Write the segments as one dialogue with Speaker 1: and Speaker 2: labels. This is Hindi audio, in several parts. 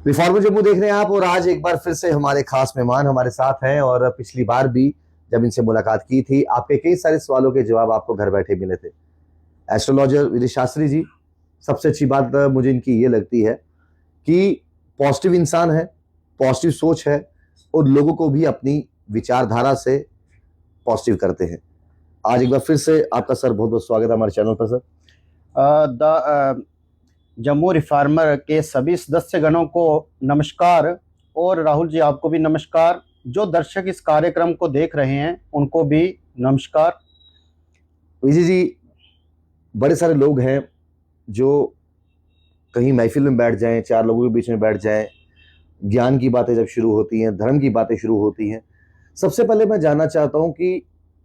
Speaker 1: रिफॉर्मर जम्मू देख रहे हैं आप, और आज एक बार फिर से हमारे खास मेहमान हमारे साथ हैं। और पिछली बार भी जब इनसे मुलाकात की थी, आपके कई सारे सवालों के जवाब आपको घर बैठे मिले थे। एस्ट्रोलॉजर विदित शास्त्री जी, सबसे अच्छी बात मुझे इनकी ये लगती है कि पॉजिटिव इंसान है, पॉजिटिव सोच है, और लोगों को भी अपनी विचारधारा से पॉजिटिव करते हैं। आज एक बार फिर से आपका सर बहुत बहुत स्वागत है हमारे चैनल पर सर।
Speaker 2: जम्मू रिफॉर्मर के सभी सदस्यगणों को नमस्कार, और राहुल जी आपको भी नमस्कार। जो दर्शक इस कार्यक्रम को देख रहे हैं उनको भी नमस्कार।
Speaker 1: विजय जी, बड़े सारे लोग हैं जो कहीं महफिल में बैठ जाएं, चार लोगों के बीच में बैठ जाएं, ज्ञान की बातें जब शुरू होती हैं, धर्म की बातें शुरू होती हैं, सबसे पहले मैं जानना चाहता हूं कि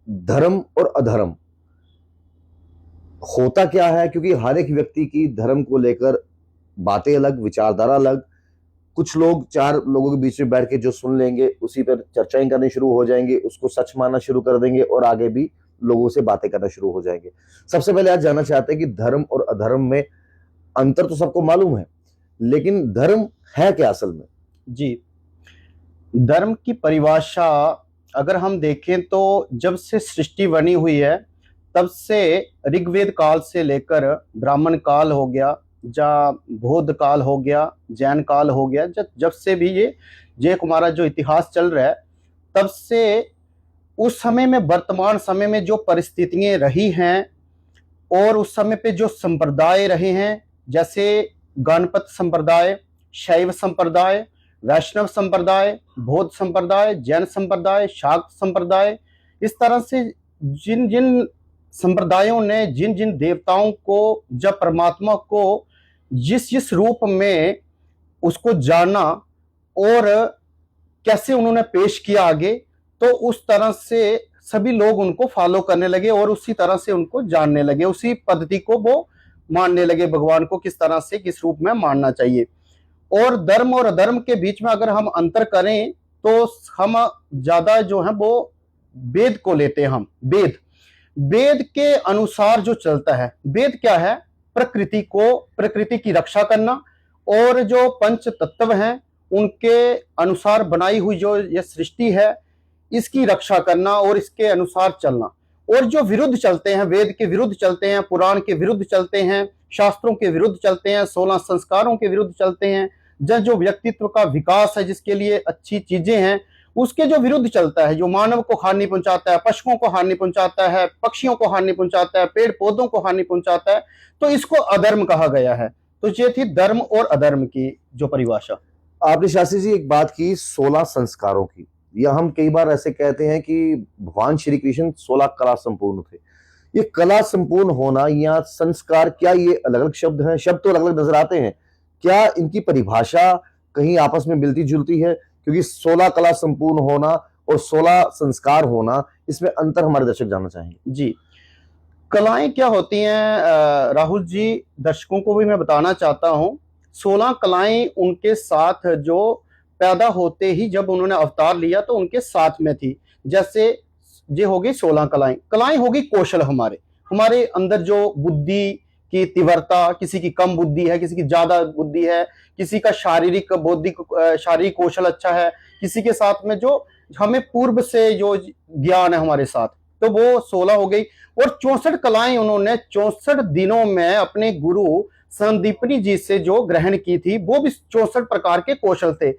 Speaker 1: धर्म और अधर्म होता क्या है। क्योंकि हर एक व्यक्ति की धर्म को लेकर बातें अलग, विचारधारा अलग। कुछ लोग चार लोगों के बीच में बैठ के जो सुन लेंगे उसी पर चर्चाएं करनी शुरू हो जाएंगे, उसको सच मानना शुरू कर देंगे और आगे भी लोगों से बातें करना शुरू हो जाएंगे। सबसे पहले आज जानना चाहते हैं कि धर्म और अधर्म में अंतर तो सबको मालूम है, लेकिन धर्म है क्या असल में?
Speaker 2: जी, धर्म की परिभाषा अगर हम देखें तो जब से सृष्टि बनी हुई है तब से ऋग्वेद काल से लेकर ब्राह्मण काल हो गया, या बौद्ध काल हो गया, जैन काल हो गया, जब से भी ये हमारा जो इतिहास चल रहा है तब से उस समय में, वर्तमान समय में जो परिस्थितियां रही हैं और उस समय पे जो संप्रदाय रहे हैं, जैसे गणपत संप्रदाय, शैव संप्रदाय, वैष्णव संप्रदाय, बौद्ध संप्रदाय, जैन संप्रदाय, शाक्त संप्रदाय, इस तरह से जिन जिन संप्रदायों ने जिन जिन देवताओं को, जब परमात्मा को जिस जिस रूप में उसको जाना और कैसे उन्होंने पेश किया आगे, तो उस तरह से सभी लोग उनको फॉलो करने लगे और उसी तरह से उनको जानने लगे, उसी पद्धति को वो मानने लगे, भगवान को किस तरह से, किस रूप में मानना चाहिए। और धर्म और अधर्म के बीच में अगर हम अंतर करें तो हम ज्यादा जो है वो वेद को लेते हैं। हम वेद के अनुसार जो चलता है, वेद क्या है? प्रकृति की रक्षा करना, और जो पंच तत्व हैं उनके अनुसार बनाई हुई जो ये सृष्टि है इसकी रक्षा करना और इसके अनुसार चलना। और जो विरुद्ध चलते हैं, वेद के विरुद्ध चलते हैं, पुराण के विरुद्ध चलते हैं, शास्त्रों के विरुद्ध चलते हैं, 16 संस्कारों के विरुद्ध चलते हैं, जो व्यक्तित्व का विकास है, जिसके लिए अच्छी चीजें हैं, उसके जो विरुद्ध चलता है, जो मानव को हानि पहुंचाता है, पशुओं को हानि पहुंचाता है, पक्षियों को हानि पहुंचाता है, पेड़ पौधों को हानि पहुंचाता है, तो इसको अधर्म कहा गया है। तो ये थी धर्म और अधर्म की जो परिभाषा।
Speaker 1: आपने शास्त्री जी एक बात की 16 संस्कारों की, या हम कई बार ऐसे कहते हैं कि भगवान श्री कृष्ण 16 कला संपूर्ण थे। ये कला संपूर्ण होना या संस्कार, क्या ये अलग अलग शब्द हैं? शब्द तो अलग अलग नजर आते हैं, क्या इनकी परिभाषा कहीं आपस में मिलती जुलती है? क्योंकि 16 कला संपूर्ण होना और 16 संस्कार होना, इसमें अंतर हमारे दर्शक जानना चाहेंगे।
Speaker 2: जी, कलाएं क्या होती हैं राहुल जी, दर्शकों को भी मैं बताना चाहता हूं। 16 कलाएं उनके साथ जो पैदा होते ही जब उन्होंने अवतार लिया तो उनके साथ में थी। जैसे ये हो गई 16 कलाएं हो गई कौशल। हमारे अंदर जो बुद्धि की तीव्रता, किसी की कम बुद्धि है, किसी की ज्यादा बुद्धि है, किसी का शारीरिक बौद्धिक शारीरिक कौशल अच्छा है, किसी के साथ में जो हमें पूर्व से जो ज्ञान है हमारे साथ, तो वो 16 हो गई। और 64 कलाएं उन्होंने 64 दिनों में अपने गुरु संदीपनी जी से जो ग्रहण की थी, वो भी 64 प्रकार के कौशल थे।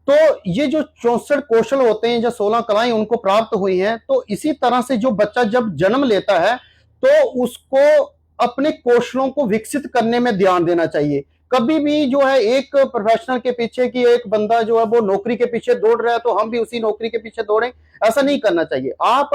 Speaker 2: तो ये जो 64 कौशल होते हैं, जो 16 कलाएं उनको प्राप्त हुई हैं, तो इसी तरह से जो बच्चा जब जन्म लेता है तो उसको अपने कौशलों को विकसित करने में ध्यान देना चाहिए। कभी भी जो है एक प्रोफेशनल के पीछे, कि एक बंदा जो है वो नौकरी के पीछे दौड़ रहा है तो हम भी उसी नौकरी के पीछे दौड़ें, ऐसा नहीं करना चाहिए। आप,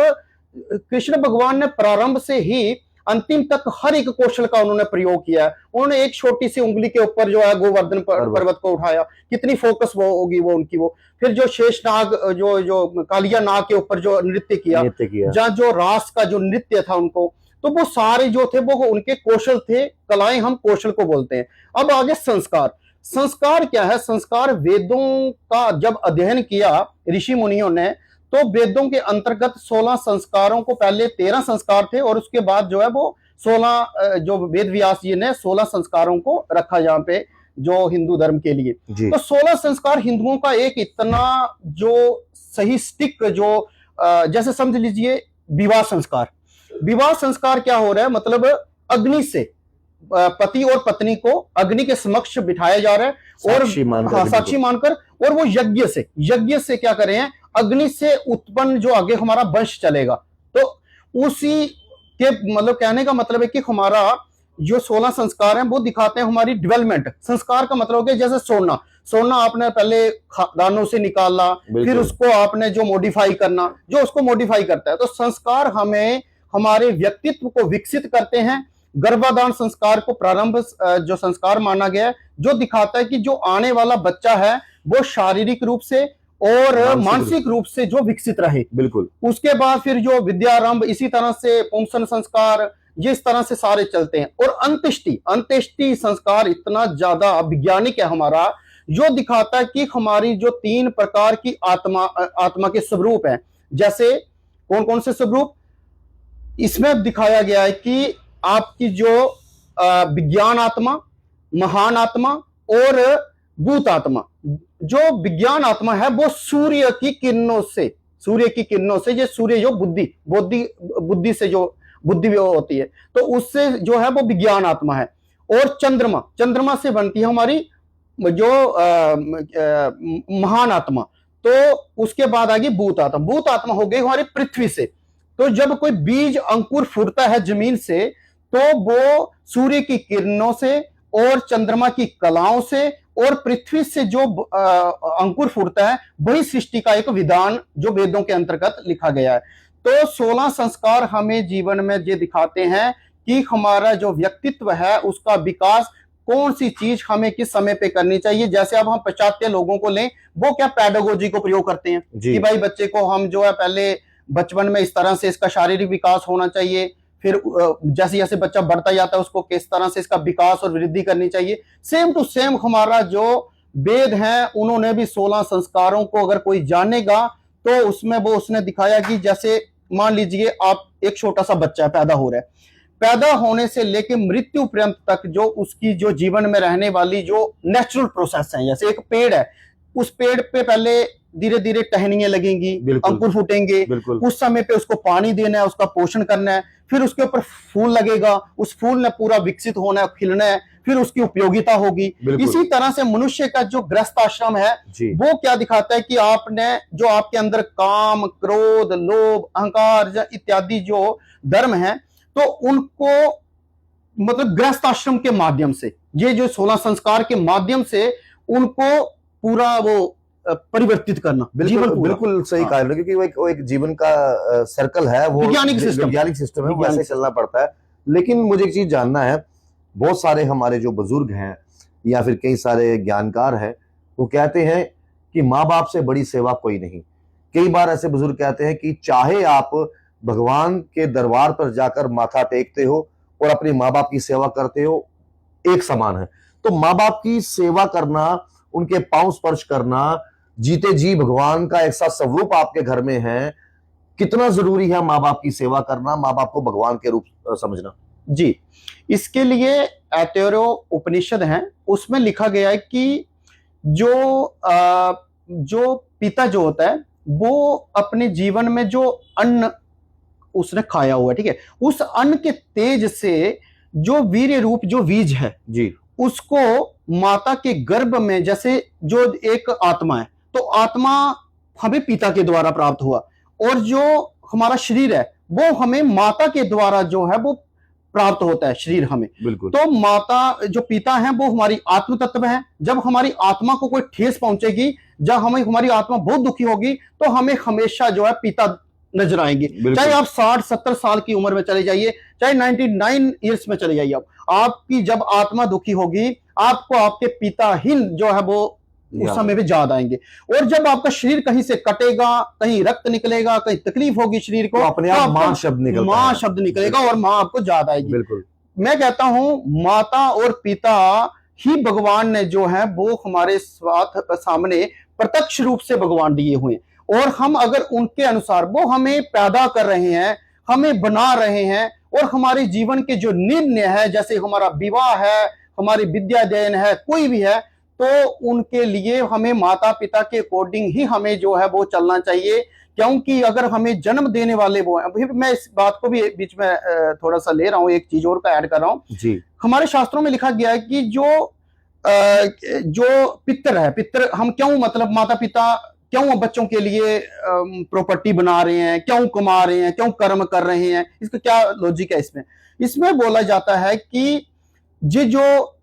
Speaker 2: कृष्ण भगवान ने प्रारंभ से ही अंतिम तक हर एक कौशल का उन्होंने प्रयोग किया है। उन्होंने एक छोटी सी उंगली के ऊपर जो है गोवर्धन पर्वत को उठाया, कितनी फोकस वो होगी वो उनकी वो। फिर जो शेष नाग, जो कालिया नाग के ऊपर जो नृत्य किया, जहाँ जो रास का जो नृत्य था उनको, तो वो सारे जो थे वो उनके कौशल थे। कलाएं हम कौशल को बोलते हैं। अब आगे संस्कार क्या है? संस्कार वेदों का जब अध्ययन किया ऋषि मुनियों ने, तो वेदों के अंतर्गत 16 संस्कारों को, पहले 13 संस्कार थे और उसके बाद जो है वो 16, जो वेद व्यास जी ने 16 संस्कारों को रखा यहाँ पे, जो हिंदू धर्म के लिए।
Speaker 1: जी
Speaker 2: तो 16 संस्कार हिंदुओं का एक इतना जो सही स्टिक जो जैसे समझ लीजिए विवाह संस्कार। विवाह संस्कार क्या हो रहा है, मतलब अग्नि से पति और पत्नी को अग्नि के समक्ष बिठाया जा रहा है और
Speaker 1: साक्षी मानकर,
Speaker 2: हाँ,
Speaker 1: बिल्कुल।
Speaker 2: साक्षी मानकर, और वो यज्ञ से क्या कर रहे हैं, अग्नि से उत्पन्न जो आगे हमारा वंश चलेगा। तो उसी के मतलब कहने का मतलब है कि हमारा जो 16 संस्कार हैं वो दिखाते हैं हमारी डेवलपमेंट। संस्कार का मतलब हो गया जैसे सोना आपने पहले खादानों से निकाला, फिर उसको आपने जो मॉडिफाई करना, जो उसको मॉडिफाई करता है। तो संस्कार हमें हमारे व्यक्तित्व को विकसित करते हैं। गर्भाधान संस्कार को प्रारंभ जो संस्कार माना गया है, जो दिखाता है कि जो आने वाला बच्चा है वो शारीरिक रूप से और मानसिक रूप से जो विकसित रहे।
Speaker 1: बिल्कुल।
Speaker 2: उसके बाद फिर जो विद्यारंभ, इसी तरह से पुंसन संस्कार, ये इस तरह से सारे चलते हैं। और अंत्येष्टि संस्कार इतना ज्यादा वैज्ञानिक है हमारा, जो दिखाता है कि हमारी जो 3 प्रकार की आत्मा के स्वरूप हैं। जैसे कौन कौन से स्वरूप इसमें दिखाया गया है कि आपकी जो विज्ञान आत्मा, महान आत्मा और भूत आत्मा। जो विज्ञान आत्मा है वो सूर्य की किरणों से ये सूर्य जो बुद्धि से जो बुद्धि होती है, तो उससे जो है वो विज्ञान आत्मा है। और चंद्रमा से बनती है हमारी जो महान आत्मा। तो उसके बाद आ गई भूत आत्मा हो गई हमारी पृथ्वी से। तो जब कोई बीज अंकुर फूटता है जमीन से, तो वो सूर्य की किरणों से और चंद्रमा की कलाओं से और पृथ्वी से जो अंकुर फूटता है, वही सृष्टि का एक विधान जो वेदों के अंतर्गत लिखा गया है। तो 16 संस्कार हमें जीवन में ये दिखाते हैं कि हमारा जो व्यक्तित्व है उसका विकास, कौन सी चीज हमें किस समय पे करनी चाहिए। जैसे अब हम पाश्चात्य लोगों को लें, वो क्या पैडागोजी को प्रयोग करते हैं कि भाई बच्चे को हम जो है पहले बचपन में इस तरह से इसका शारीरिक विकास होना चाहिए, फिर जैसे जैसे बच्चा बढ़ता जाता है उसको किस तरह से इसका विकास और वृद्धि करनी चाहिए। सेम टू सेम हमारा जो वेद है, उन्होंने भी 16 संस्कारों को अगर कोई जानेगा तो उसमें वो उसने दिखाया कि जैसे मान लीजिए आप एक छोटा सा बच्चा पैदा हो रहा है, पैदा होने से लेकर मृत्यु पर्यंत तक जो उसकी जो जीवन में रहने वाली जो नेचुरल प्रोसेस है, जैसे एक पेड़ है, उस पेड़ पे पहले धीरे धीरे टहनियां लगेंगी, अंकुर फूटेंगे, उस समय पे उसको पानी देना है, उसका पोषण करना है, फिर उसके ऊपर फूल लगेगा, उस फूल ने पूरा विकसित होना है, खिलना है, फिर उसकी उपयोगिता होगी। इसी तरह से मनुष्य का जो गृहस्थ आश्रम है वो क्या दिखाता है कि आपने जो आपके अंदर काम, क्रोध, लोभ, अहंकार इत्यादि जो धर्म है, तो उनको मतलब गृहस्थ आश्रम के माध्यम से, ये जो 16 संस्कार के माध्यम से उनको पूरा वो परिवर्तित करना।
Speaker 1: बिल्कुल सही कहा, क्योंकि वो एक जीवन का सर्कल है, वो वैज्ञानिक सिस्टम है, वैसे चलना पड़ता है। लेकिन मुझे एक चीज जानना है, बहुत सारे हमारे जो बुजुर्ग हैं या फिर कई सारे ज्ञानकार हैं, वो कहते हैं कि माँ बाप से बड़ी सेवा कोई नहीं। कई बार ऐसे बुजुर्ग कहते हैं कि चाहे आप भगवान के दरबार पर जाकर माथा टेकते हो और अपने माँ बाप की सेवा करते हो, एक समान है। तो माँ बाप की सेवा करना, उनके पांव स्पर्श करना, जीते जी भगवान का एक सा स्वरूप आपके घर में है, कितना जरूरी है माँ बाप की सेवा करना, माँ बाप को भगवान के रूप समझना?
Speaker 2: जी, इसके लिए ऐतरेय उपनिषद है, उसमें लिखा गया है कि जो पिता जो होता है वो अपने जीवन में जो अन्न उसने खाया हुआ है, ठीक है, उस अन्न के तेज से जो वीर्य रूप जो बीज है जी, उसको माता के गर्भ में, जैसे जो एक आत्मा है, तो आत्मा हमें पिता के द्वारा प्राप्त हुआ, और जो हमारा शरीर है वो हमें माता के द्वारा जो है वो प्राप्त होता है शरीर हमें। तो माता जो पिता है वो हमारी आत्म तत्व है। जब हमारी आत्मा को कोई ठेस पहुंचेगी, जब हमारी आत्मा बहुत दुखी होगी, तो हमें हमेशा जो है पिता नजर आएंगे। चाहे आप 60-70 साल की उम्र में चले जाइए, चाहे 99 ईयर्स में चले जाइए, आपकी जब आत्मा दुखी होगी, आपको आपके पिता ही जो है वो उस समय पे याद आएंगे। और जब आपका शरीर कहीं से कटेगा, कहीं रक्त निकलेगा, कहीं तकलीफ होगी शरीर को, तो अपने आप मां शब्द निकलेगा और मां आपको याद आएगी। बिल्कुल, मैं कहता हूं माता और पिता ही भगवान ने जो है वो हमारे सामने प्रत्यक्ष रूप से भगवान दिए हुए हैं, और हम अगर उनके अनुसार, वो हमें पैदा कर रहे हैं, हमें बना रहे हैं, और हमारे जीवन के जो निर्णय है, जैसे हमारा विवाह है, हमारी विद्याध्ययन है, कोई भी है, तो उनके लिए हमें माता पिता के अकॉर्डिंग ही हमें जो है वो चलना चाहिए। क्योंकि अगर हमें जन्म देने वाले वो हैं, फिर मैं इस बात को भी बीच में थोड़ा सा ले रहा हूँ, एक चीज और का ऐड कर रहा हूँ
Speaker 1: जी।
Speaker 2: हमारे शास्त्रों में लिखा गया है कि जो पितर है, पितर हम क्यों, मतलब माता पिता क्यों बच्चों के लिए प्रॉपर्टी बना रहे हैं, क्यों कमा रहे हैं, क्यों कर्म कर रहे हैं, इसका क्या लॉजिक है इसमें? इसमें बोला जाता है कि ये जो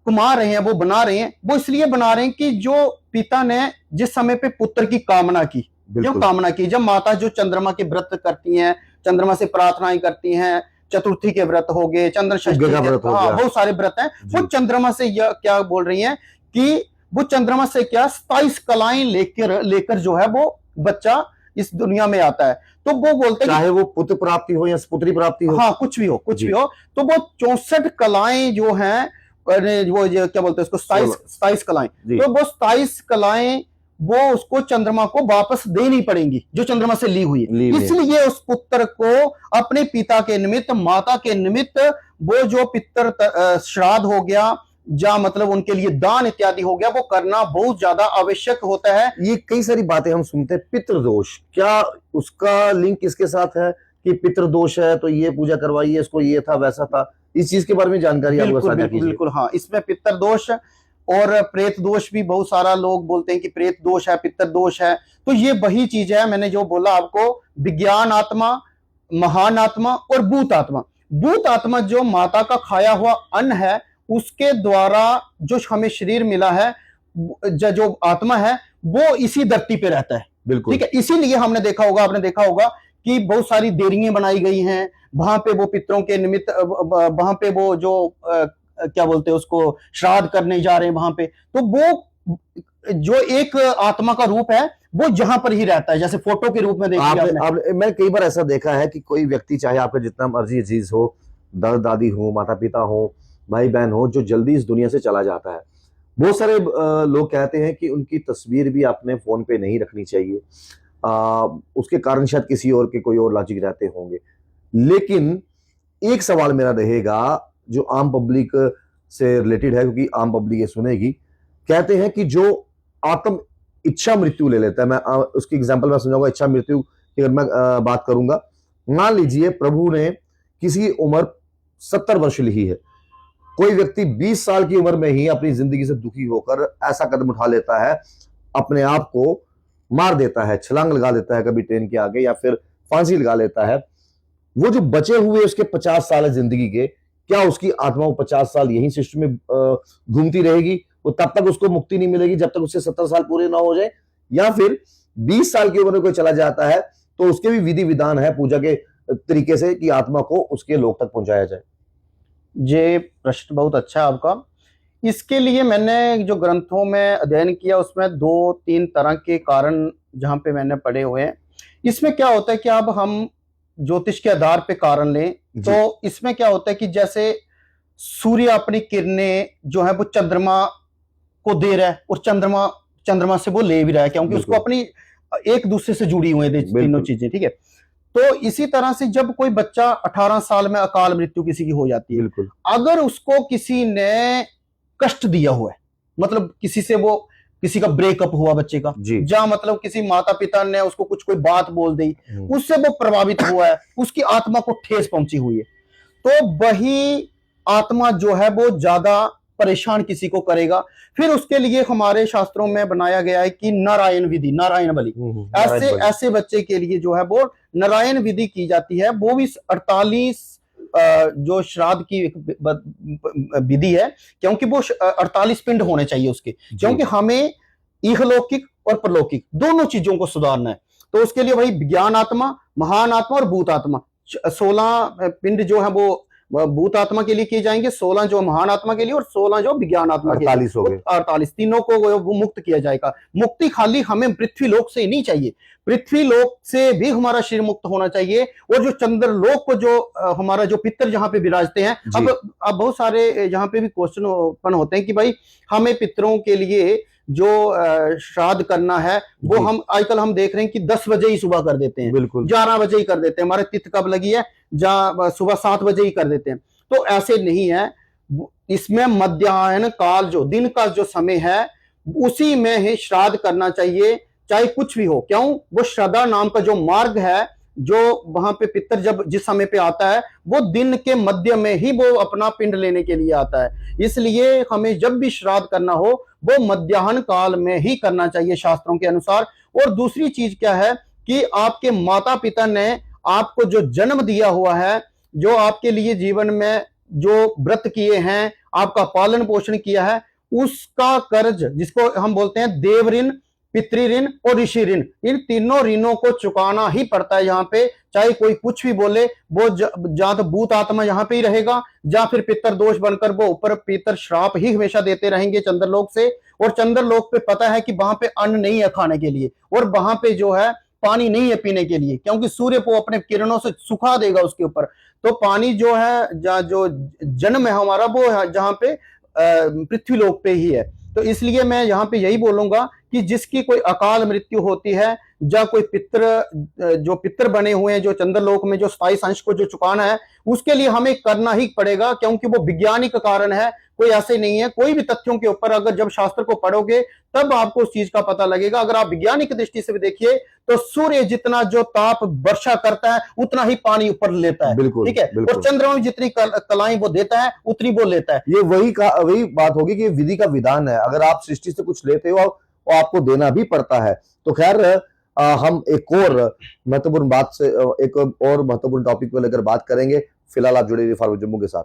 Speaker 2: कमा रहे हैं, वो बना रहे हैं, वो इसलिए बना रहे हैं कि जो पिता ने जिस समय पे पुत्र की कामना की, क्यों कामना की, जब माता जो चंद्रमा के व्रत करती हैं, चंद्रमा से प्रार्थनाएं करती हैं, चतुर्थी के व्रत हो गए, चंद्र षष्ठी के, हाँ बहुत सारे व्रत हैं, वो चंद्रमा से क्या बोल रही हैं कि वो चंद्रमा से क्या 27 कलाएं लेकर जो है वो बच्चा इस दुनिया में आता है। तो वो बोलते हैं
Speaker 1: चाहे वो पुत्र प्राप्ति हो या पुत्री प्राप्ति हो,
Speaker 2: हाँ कुछ भी हो, कुछ भी हो, तो वो 64 कलाएं जो हैं, वो क्या बोलते हैं उसको, 27 कलाएं, तो वो 27 कलाएं वो उसको चंद्रमा को वापस देनी पड़ेंगी जो चंद्रमा से ली हुई है। इसलिए उस पुत्र को अपने पिता के निमित्त, माता के निमित्त, वो जो पितर श्राद्ध हो गया, या मतलब उनके लिए दान इत्यादि हो गया, वो करना बहुत ज्यादा आवश्यक होता है।
Speaker 1: ये कई सारी बातें हम सुनते हैं, पितृदोष, क्या उसका लिंक इसके साथ है कि पितृदोष है तो ये पूजा करवाइए, इसको ये था वैसा था, इस चीज के बारे में जानकारी आपको साझा कीजिए।
Speaker 2: बिल्कुल हाँ, इसमें पितृदोष और प्रेत दोष भी, बहुत सारा लोग बोलते हैं कि प्रेत दोष है, पितर दोष है, तो ये वही चीज है मैंने जो बोला आपको, विज्ञान आत्मा, महान आत्मा और भूत आत्मा। भूत आत्मा जो माता का खाया हुआ अन्न है, उसके द्वारा जो हमें शरीर मिला है, जो आत्मा है वो इसी धरती पे रहता है,
Speaker 1: बिल्कुल
Speaker 2: ठीक है। इसीलिए हमने देखा होगा, आपने देखा होगा कि बहुत सारी देरियां बनाई गई हैं, वहां पे वो पितरों के निमित्त, वहां पे वो जो क्या बोलते हैं उसको, श्राद्ध करने जा रहे हैं वहां पे, तो वो जो एक आत्मा का रूप है वो जहां पर ही रहता है, जैसे फोटो के रूप में देखिए।
Speaker 1: मैं कई बार ऐसा देखा है कि कोई व्यक्ति, चाहे आपका जितना मर्जी अजीज हो, दादा दादी हो, माता पिता हो, भाई बहन हो, जो जल्दी इस दुनिया से चला जाता है, बहुत सारे लोग कहते हैं कि उनकी तस्वीर भी अपने फोन पे नहीं रखनी चाहिए। उसके कारण शायद किसी और के कोई और लॉजिक रहते होंगे, लेकिन एक सवाल मेरा रहेगा जो आम पब्लिक से रिलेटेड है, क्योंकि आम पब्लिक ये सुनेगी। कहते हैं कि जो आत्म इच्छा मृत्यु ले लेता है, मैं उसकी एग्जांपल मैं समझाऊंगा। इच्छा मृत्यु की अगर मैं बात करूंगा, मान लीजिए प्रभु ने किसी उम्र 70 वर्ष ली है, कोई व्यक्ति 20 साल की उम्र में ही अपनी जिंदगी से दुखी होकर ऐसा कदम उठा लेता है, अपने आप को मार देता है, छलांग लगा देता है कभी ट्रेन के आगे, या फिर फांसी लगा लेता है। वो जो बचे हुए उसके 50 साल है जिंदगी के, क्या उसकी आत्मा वो 50 साल यही सृष्टि में घूमती रहेगी? वो तब तक उसको मुक्ति नहीं मिलेगी जब तक उससे 70 साल पूरे ना हो जाए? या फिर 20 साल की उम्र में कोई चला जाता है तो उसके भी विधि विधान है पूजा के तरीके से कि आत्मा को उसके लोक तक पहुंचाया जाए?
Speaker 2: ये प्रश्न बहुत अच्छा है आपका। इसके लिए मैंने जो ग्रंथों में अध्ययन किया, उसमें 2-3 तरह के कारण जहां पे मैंने पढ़े हुए हैं। इसमें क्या होता है कि अब हम ज्योतिष के आधार पे कारण लें, तो इसमें क्या होता है कि जैसे सूर्य अपनी किरणें जो है वो चंद्रमा को दे रहा है, और चंद्रमा से वो ले भी रहा है, क्योंकि उसको अपनी एक दूसरे से जुड़ी हुई है तीनों चीजें, ठीक है। तो इसी तरह से जब कोई बच्चा 18 साल में अकाल मृत्यु किसी की हो जाती है, अगर उसको किसी ने कष्ट दिया हुआ है, मतलब किसी का ब्रेकअप हुआ बच्चे का, जहां मतलब किसी माता पिता ने उसको कोई बात बोल दी, उससे वो प्रभावित हुआ है, उसकी आत्मा को ठेस पहुंची हुई है, तो वही आत्मा जो है वो ज्यादा परेशान किसी को करेगा। फिर उसके लिए हमारे शास्त्रों में बनाया गया है कि नारायण विधि, नारायण बलि, ऐसे बच्चे के लिए जो है वो नारायण विधि की जाती है। वो भी 48 जो श्राद्ध की विधि है, क्योंकि वो 48 पिंड होने चाहिए उसके, क्योंकि हमें इहलौकिक और परलौकिक दोनों चीजों को सुधारना है। तो उसके लिए वही विज्ञान आत्मा, महान आत्मा और भूत आत्मा, 16 पिंड जो है वो भूत आत्मा के लिए किए जाएंगे, 16 जो महान आत्मा के लिए और 16 जो विज्ञान आत्मा के लिए,
Speaker 1: 48 हो गए।
Speaker 2: 48 तीनों को वो मुक्त किया जाएगा। मुक्ति खाली हमें पृथ्वी लोक से ही नहीं चाहिए, पृथ्वी लोक से भी हमारा शरीर मुक्त होना चाहिए, और जो चंद्र लोक को जो हमारा जो पितर जहां पे विराजते हैं, अब बहुत सारे जहां पे भी क्वेश्चन उत्पन्न होते हैं कि भाई हमें पितरों के लिए जो श्राद्ध करना है वो हम आजकल हम देख रहे हैं कि 10 बजे ही सुबह कर देते हैं, 11 बजे ही कर देते हैं, हमारे तिथि कब लगी है जहां सुबह 7 बजे ही कर देते हैं। तो ऐसे नहीं है, इसमें मध्याह्न काल जो दिन का जो समय है उसी में ही श्राद्ध करना चाहिए, चाहे कुछ भी हो। क्यों? वो श्रद्धा नाम का जो मार्ग है, जो वहां पे पितर जब जिस समय पे आता है वो दिन के मध्य में ही वो अपना पिंड लेने के लिए आता है। इसलिए हमें जब भी श्राद्ध करना हो वो मध्याह्न काल में ही करना चाहिए शास्त्रों के अनुसार। और दूसरी चीज क्या है कि आपके माता पिता ने आपको जो जन्म दिया हुआ है, जो आपके लिए जीवन में जो व्रत किए हैं, आपका पालन पोषण किया है, उसका कर्ज जिसको हम बोलते हैं देव ऋण, पितृ ऋण और ऋषि ऋण, इन तीनों ऋणों को चुकाना ही पड़ता है यहाँ पे। चाहे कोई कुछ भी बोले, वो जहां तो भूत आत्मा यहाँ पे ही रहेगा, या फिर पितर दोष बनकर वो ऊपर पितर श्राप ही हमेशा देते रहेंगे चंद्रलोक से। और चंद्रलोक पे पता है कि वहां पे अन्न नहीं है खाने के लिए, और वहां पे जो है पानी नहीं है पीने के लिए, क्योंकि सूर्य को अपने किरणों से सुखा देगा उसके ऊपर। तो पानी जो है जो जन्म है हमारा वो है जहां पे पृथ्वी लोक पे ही है। तो इसलिए मैं यहाँ पे यही बोलूंगा कि जिसकी कोई अकाल मृत्यु होती है, या कोई पितृ जो पितृ बने हुए हैं जो चंद्रलोक में जो स्थायी अंश को जो चुकाना है, उसके लिए हमें करना ही पड़ेगा, क्योंकि वो वैज्ञानिक कारण है, कोई ऐसे नहीं है। कोई भी तथ्यों के ऊपर अगर जब शास्त्र को पढ़ोगे तब आपको उस चीज का पता लगेगा। अगर आप वैज्ञानिक दृष्टि से भी देखिए तो सूर्य जितना जो ताप वर्षा करता है उतना ही पानी ऊपर लेता है,
Speaker 1: बिल्कुल,
Speaker 2: ठीक है।
Speaker 1: बिल्कुल।
Speaker 2: और चंद्रमा में जितनी कलाएं वो देता है उतनी वो लेता है।
Speaker 1: ये वही बात होगी कि विधि का विधान है। अगर आप सृष्टि से कुछ लेते हो वो आपको देना भी पड़ता है। तो खैर हम एक और महत्वपूर्ण बात से एक और महत्वपूर्ण टॉपिक को लेकर बात करेंगे। फिलहाल आप जुड़े रहिए फॉरवर्ड जम्मू के साथ।